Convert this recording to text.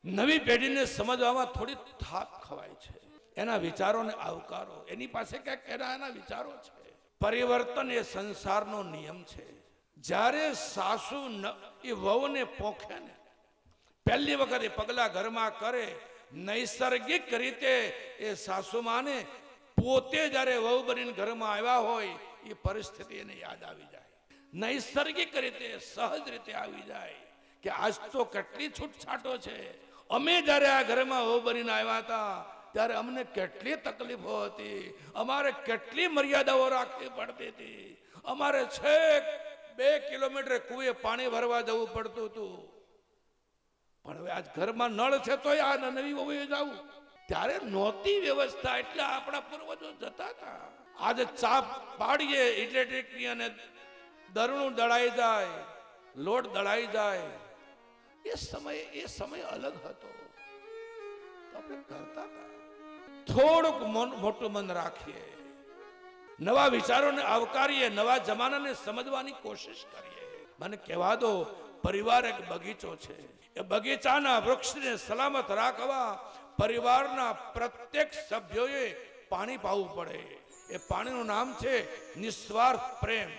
નવી પેઢીને સમજવામાં થોડી થાક ખવાય છે, એના વિચારોને આવકારો, એની પાસે ક્યાંક એના વિચારો છે. પરિવર્તન એ સંસારનો નિયમ છે. જ્યારે સાસુ એ વહુને પોખે ને, પહેલી વખત એ પગલા ઘરમાં કરે, નૈસર્ગિક રીતે એ સાસુમાને પોતે જ્યારે વહુ બનીને ઘરમાં આવ્યા હોય એ પરિસ્થિતિ એને યાદ આવી જાય. નૈસર્ગિક રીતે સહજ રીતે આવી જાય કે આજ તો કેટલી છૂટછાટો છે. અમે જ્યારે આ ઘરમાં વહુ બનીને આવ્યા હતા ત્યારે અમને કેટલી તકલીફો હતી, અમારે કેટલી મર્યાદાઓ રાખવી પડતી હતી, અમારે છેક 2 કિલોમીટર કુએ પાણી ભરવા જવું પડતું હતું. પણ હવે આજ ઘરમાં નળ છે તોય આ નવી વહુએ જવું. ત્યારે નહોતી વ્યવસ્થા એટલે આપણા પૂર્વજો જતા હતા. આજે ચા પાડીએ ઇલેક્ટ્રિકની અને દરણું દળાઈ જાય, લોટ દળાઈ જાય. એ સમય અલગ હતો. આપણે કરતા હતા. થોડુંક મોટું મન રાખીએ, નવા વિચારોને આવકારીએ, નવા જમાનાને સમજવાની કોશિશ કરીએ. મને કહેવા દો, પરિવાર એક બગીચો છે. એ બગીચાના વૃક્ષને સલામત રાખવા પરિવારના પ્રત્યેક સભ્યોએ પાણી પાવું પડે. એ પાણીનું નામ છે નિસ્વાર્થ પ્રેમ.